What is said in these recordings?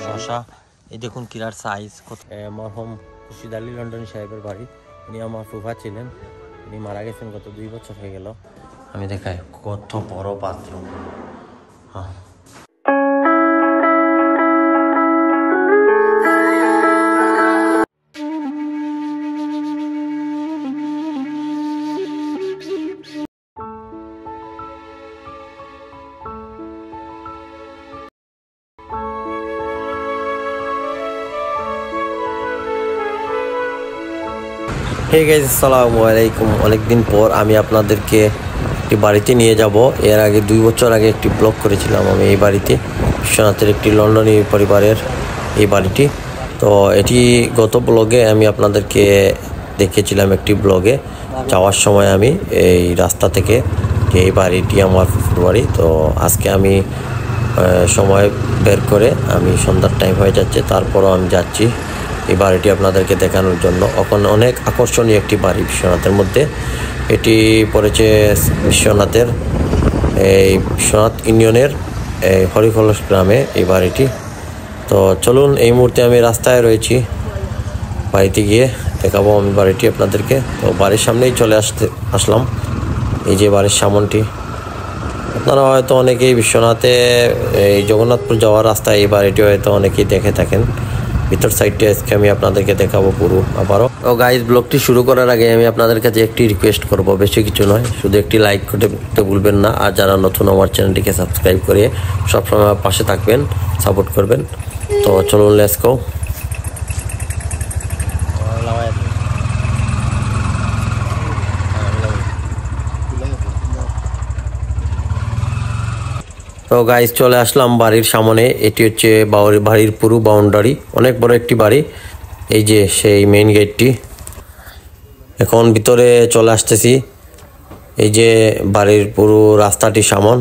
শশা এই দেখুন কিরার সাইজ কত। মরহুম খুরশিদ আলী লন্ডনী সাহেবের বাড়ি, উনি আমার ফুফা ছিলেন, উনি মারা গেছেন গত 2 বছর হয়ে গেল। আমি দেখাই কত বড় বাথরুম। হ্যাঁ হে গাইস, আসসালামু আলাইকুম। অনেকদিন পর আমি আপনাদেরকে একটি বাড়িতে নিয়ে যাব। এর আগে 2 বছর আগে একটি ব্লগ করেছিলাম আমি এই বাড়িতে, বিশ্বনাথের একটি লন্ডনী পরিবারের এই বাড়িটি। তো এটি গত ব্লগে আমি আপনাদেরকে দেখেছিলাম, একটি ব্লগে যাওয়ার সময় আমি এই রাস্তা থেকে যে এই বাড়িটি আমার ফুফুর বাড়ি। তো আজকে আমি সময় বের করে আমি সন্ধ্যার টাইম হয়ে যাচ্ছে, তারপরও আমি যাচ্ছি এই বাড়িটি আপনাদেরকে দেখানোর জন্য। ওখানে অনেক আকর্ষণীয় একটি বাড়ি বিশ্বনাথের মধ্যে। এটি পড়েছে বিশ্বনাথের বিশ্বনাথ ইউনিয়নের হরিকলস গ্রামে এই বাড়িটি। তো চলুন, এই মুহূর্তে আমি রাস্তায় রয়েছি, বাড়িতে গিয়ে দেখাবো আমি বাড়িটি আপনাদেরকে। তো বাড়ির সামনেই চলে আসলাম। এই যে বাড়ির সামনটি, আপনারা হয়তো অনেকেই বিশ্বনাথে এই জগন্নাথপুর যাওয়ার রাস্তায় এই বাড়িটি হয়তো অনেকেই দেখে থাকেন। ভিতর সাইডটা আজকে আমি আপনাদেরকে দেখাবো পুরো আবারও। তো গাইজ, ব্লগটি শুরু করার আগে আমি আপনাদের কাছে একটি রিকোয়েস্ট করব, বেশি কিছু নয়, শুধু একটি লাইক করতে ভুলবেন না। আর যারা নতুন আমার চ্যানেলটিকে সাবস্ক্রাইব করে সবসময় আমার পাশে থাকবেন, সাপোর্ট করবেন। তো চলুন, লেটস গো। তো গাইজ, চলে আসলাম বাড়ির সামনে। এটি হচ্ছে বাড়ির পুরো বাউন্ডারি, অনেক বড় একটি বাড়ি। এই যে সেই মেইন গেটটি। এখন ভিতরে চলে আসতেছি। এই যে বাড়ির পুরো রাস্তাটি সামন,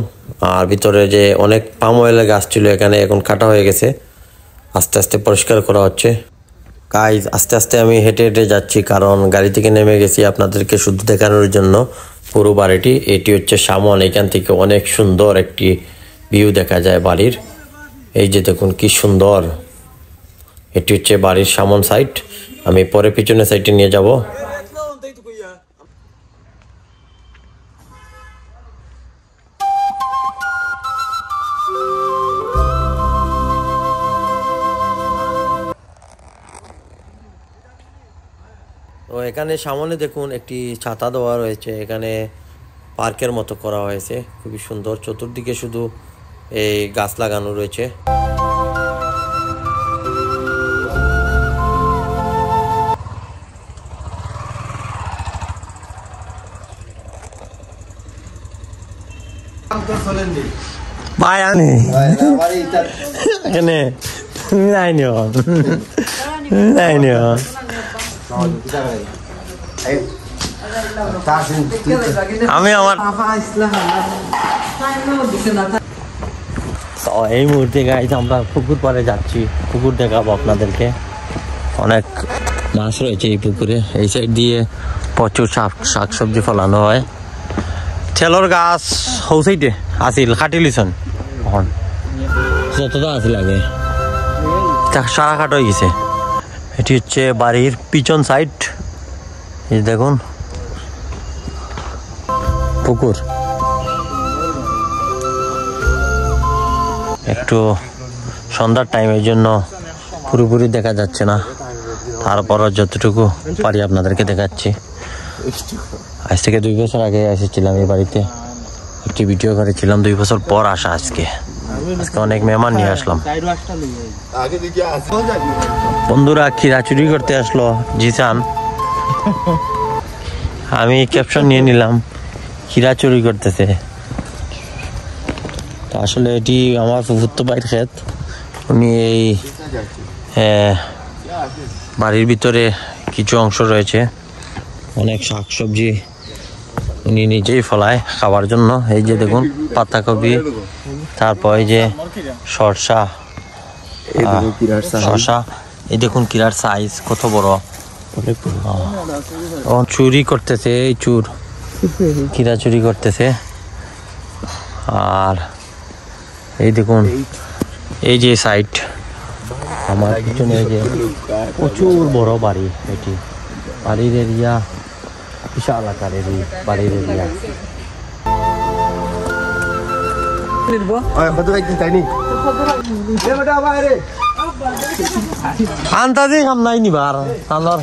আর ভিতরে যে অনেক পাম অয়েলের গাছ ছিল এখানে এখন কাটা হয়ে গেছে, আস্তে আস্তে পরিষ্কার করা হচ্ছে। গাইজ, আস্তে আস্তে আমি হেঁটে হেঁটে যাচ্ছি, কারণ গাড়ি থেকে নেমে গেছি আপনাদেরকে শুধু দেখানোর জন্য পুরো বাড়িটি। এটি হচ্ছে সামন, এখান থেকে অনেক সুন্দর একটি ভিউ দেখা যায় বাড়ির। এই যে দেখুন কি সুন্দর। এটি হচ্ছে বাড়ির সামন সাইড। আমি পরে পিছনের সাইডে নিয়ে যাব। তো এখানে সামনে দেখুন একটি ছাতা দেওয়া রয়েছে, এখানে পার্কের মতো করা হয়েছে, খুবই সুন্দর। চতুর্দিকে শুধু এই গাছ লাগানো রয়েছে। ভাই আনি এখানে নাই নিও নাই নিও। আমি আমার এই মুহূর্তে গাইজ আমরা পুকুর পাড়ে যাচ্ছি, পুকুর দেখাবো আপনাদেরকে। অনেক মাছ রয়েছে এই পুকুরে। এই সাইড দিয়ে প্রচুর শাকসবজি ফলানো হয়। ঠেলর গাছ হৌ সাইডে আসিল, কাটি লিছন এখন যতটা আসিল আগে, সারা কাট হয়ে গেছে। এটি হচ্ছে বাড়ির পিছন সাইড। এই দেখুন পুকুর, একটু সন্ধ্যার টাইম, এই জন্য পুরোপুরি দেখা যাচ্ছে না, তারপরও যতটুকু পারি আপনাদেরকে দেখাচ্ছি। আজ থেকে 2 বছর আগে এসেছিলাম এই বাড়িতে, একটি ভিডিও করেছিলাম। 2 বছর পর আসা আজকে অনেক মেহমান নিয়ে আসলাম। বন্ধুরা খিরা চুরি করতে আসলো জিসান, আমি ক্যাপশন নিয়ে নিলাম খিরা চুরি করতেছে। তো আসলে এটি আমার ফুফুতো ভাইয়ের ক্ষেত। উনি এই বাড়ির ভিতরে কিছু অংশ রয়েছে, অনেক শাকসবজি উনি নিজেই ফলায় খাবার জন্য। এই যে দেখুন পাতাকপি, তারপর এই যে শসা, এই দেখুন কিরার সাইজ কত বড়। চুরি করতেছে, এই কিরা চুরি করতেছে। আর এই দেখুন এই যে সাইড আমার পিছনে যে প্রচুর বড় বাড়ি, এটি বাড়ির এরিয়া বিশাল আকারের বাড়ির এরিয়া। আন্তাজি খাম নাই নিবার তানোর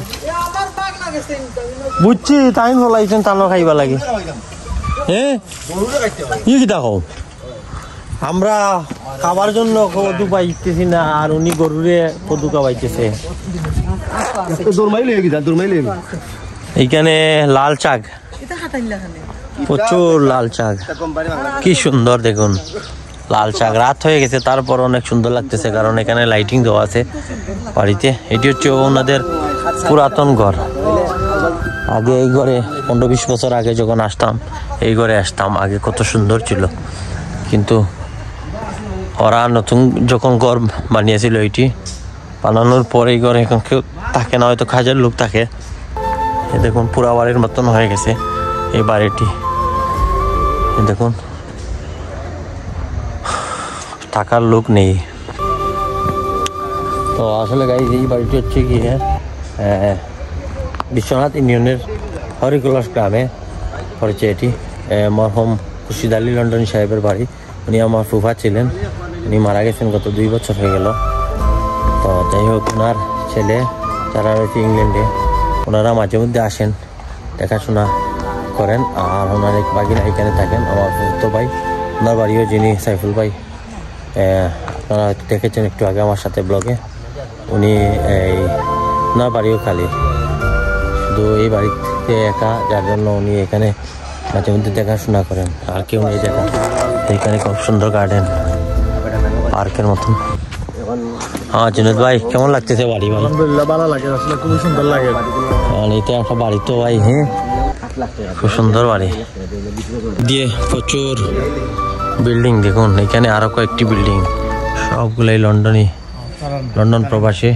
বুঝছি টাইম হলাইছেন তানোর খাইবা লাগে। হ্যাঁ ই কিতা কও আমরা খাবার জন্য কদু পাইতেছি না, আর উনি গরুরে কদু খাওয়াইতেছে। এইখানে লাল শাক, প্রচুর লাল শাক, কি সুন্দর দেখুন লাল শাক। রাত হয়ে গেছে তারপর অনেক সুন্দর লাগতেছে, কারণ এখানে লাইটিং দেওয়া আছে বাড়িতে। এটি হচ্ছে ওনাদের পুরাতন ঘর। আগে এই ঘরে 15-20 বছর আগে যখন আসতাম এই ঘরে আসতাম, আগে কত সুন্দর ছিল। কিন্তু ওরা নতুন যখন ঘর বানিয়েছিল এটি বানানোর পর এই ঘরে এখন কেউ থাকে না, হয়তো কাজের লোক থাকে। দেখুন পুরা বাড়ির মতন হয়ে গেছে এই বাড়িটি। দেখুন থাকার লোক নেই। তো আসলে গাইজ এই বাড়িটি হচ্ছে কি বিশ্বনাথ ইউনিয়নের হরিকুলাস গ্রামে পড়েছে এটি। মরহুম খুরশিদ আলী লন্ডন সাহেবের বাড়ি। উনি আমার ফুফা ছিলেন, উনি মারা গেছেন গত 2 বছর হয়ে গেল। তো যাই হোক ওনার ছেলে যারা রয়েছে ইংল্যান্ডে, ওনারা মাঝে মধ্যে আসেন, দেখাশোনা করেন। আর ওনার এক বাগিনা এখানে থাকেন, আমার ফুফতো ভাই। ওনার বাড়িও যিনি সাইফুল ভাই, আপনারা হয়তো দেখেছেন একটু আগে আমার সাথে ব্লগে। উনি ওনার বাড়িও খালি, শুধু এই বাড়িতে একা, যার জন্য উনি এখানে মাঝে মধ্যে দেখাশোনা করেন। আর কেউ নেই দেখা। এখানে খুব সুন্দর গার্ডেন, পার্কের মতন। হ্যাঁ জুনেদ ভাই কেমন লাগতেছে বাড়ি? ভাই আলহামদুলিল্লাহ ভালো লাগে, আসলে খুবই সুন্দর লাগে। এইটা একটা বাড়ি তো ভাই, হ্যাঁ খুব সুন্দর বাড়ি দিয়ে প্রচুর বিল্ডিং। দেখুন এখানে আরো কয়েকটি বিল্ডিং, সবগুলাই লন্ডন প্রবাসী,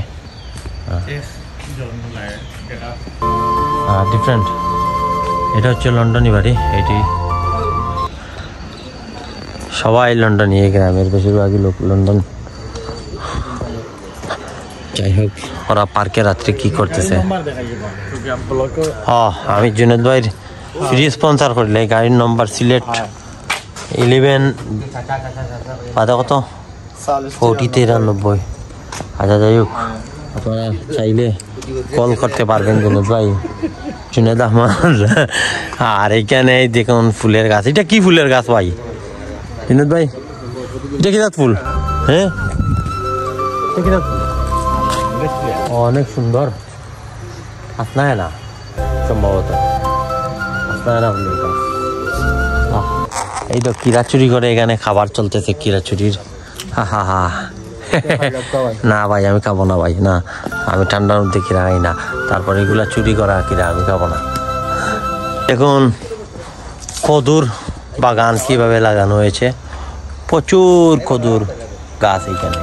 ডিফারেন্ট। এটা হচ্ছে লন্ডনী বাড়ি। এটি সবাই লন্ডনী, এই গ্রামের বেশিরভাগই লোক লন্ডন। যাই হোক ওরা পার্কে রাত্রে কি করতেছে। আমি জুনেদ ভাইয়ের ফ্রি স্পন্সার করলে গাড়ির নম্বর সিলেট 11 বাধা কত 4093। আচ্ছা যাই হোক আপনারা চাইলে কল করতে পারবেন জুনেদ ভাই, জুনেদ আহমদ। আর এখানে দেখুন ফুলের গাছ। এটা কি ফুলের গাছ ভাই জুনেদ ভাই? এটা কি ফুল? হ্যাঁ অনেক সুন্দর। আপনার না সম্ভবত আপনার ফুলের গাছ। এই তো কিরা চুরি করে এখানে খাবার চলতেছে, কিরা চুরির। হা না ভাই আমি খাবো না ভাই, না আমি ঠান্ডার মধ্যে কিরা খাই না। তারপর এগুলা চুরি করা কিরা আমি খাবো না। দেখুন কদুর বাগান কিভাবে লাগানো হয়েছে, প্রচুর কদুর গাছ এখানে।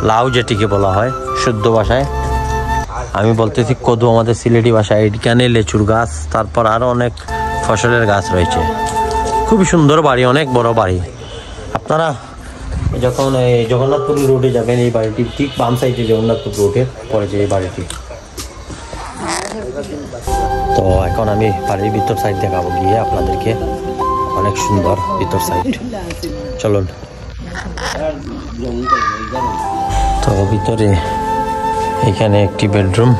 লাউ যেটিকে বলা হয় শুদ্ধ ভাষায়, আমি বলতেছি কদু আমাদের সিলেটি ভাষায়। এখানে লেচুর গাছ, তারপর আরো অনেক ফসলের গাছ রয়েছে। খুবই সুন্দর বাড়ি, অনেক বড় বাড়ি। আপনারা যখন এই জগন্নাথপুর রোডে যাবেন, এই বাড়িটি ঠিক বাম সাইডে জগন্নাথপুর রোডের পড়েছে এই বাড়িটি। তো এখন আমি বাড়ির ভিতর সাইড দেখাবো গিয়ে আপনাদেরকে, অনেক সুন্দর ভিতর সাইড। চলুন। তো ভিতরে এখানে একটি বেডরুম,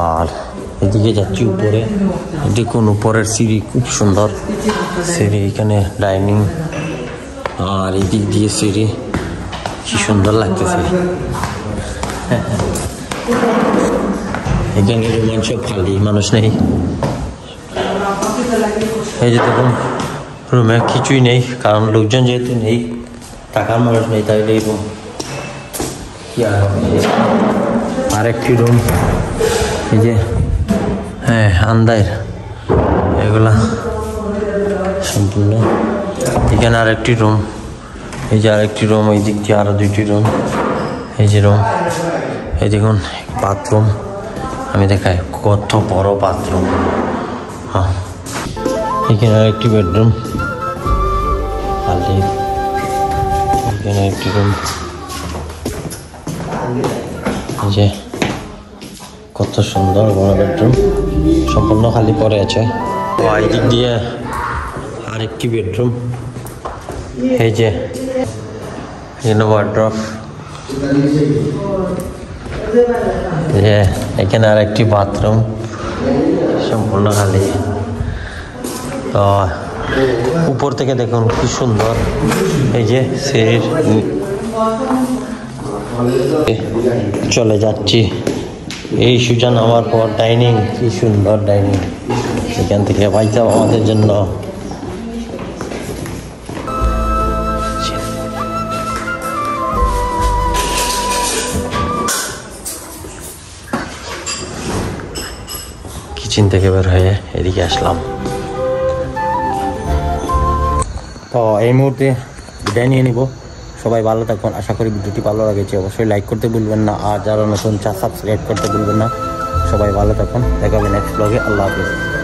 আর এদিকে যাচ্ছি উপরে। দেখুন উপরের সিঁড়ি খুব সুন্দর সিঁড়ি, এখানে ডাইনিং, আর এদিক দিয়ে সিঁড়ি, কি সুন্দর লাগতেছে। এখানে রোমান সব খালি, মানুষ নেই। এই যে দেখুন রুমে কিছুই নেই, কারণ লোকজন যেহেতু নেই, টাকার মানুষ নেই, তাইলে এই রুম কি আর একটি রুম। এই যে হ্যাঁ আন্দার এগুলা সম্পূর্ণ। এখানে আরেকটি রুম, এই যে আরেকটি রুম, এই দিক দিয়ে আরো 2টি রুম। এই যে রুম, এই দেখুন বাথরুম, আমি দেখাই কত বড় বাথরুম। হ্যাঁ এখানে একটি বেডরুম, খালি এখানে একটি রুম। যে কত সুন্দর বড় বেডরুম, সম্পূর্ণ খালি পড়ে আছে। এই দিক দিয়ে আরেকটি বেডরুম, এই যে এখানে ওয়ার্ড্রপ, যে এখানে আরেকটি বাথরুম, সম্পূর্ণ খালি। তো উপর থেকে দেখুন কি সুন্দর, এই যে সিঁড়ির চলে যাচ্ছি। এই সুজা নামার পর ডাইনিং, কি সুন্দর ডাইনিং, এখান থেকে পাইতাম আমাদের জন্য। কিচেন থেকে বের হয়ে এদিকে আসলাম। তো এই মুহূর্তে বিদায় নিয়ে নিব। সবাই ভালো থাকুন, আশা করি ভিডিওটি ভালো লাগেছে। অবশ্যই লাইক করতে ভুলবেন না, আর যারা নতুন সাবস্ক্রাইব করতে ভুলবেন না। সবাই ভালো থাকুন, দেখা হবে নেক্সট ব্লগে। আল্লাহ হাফিজ।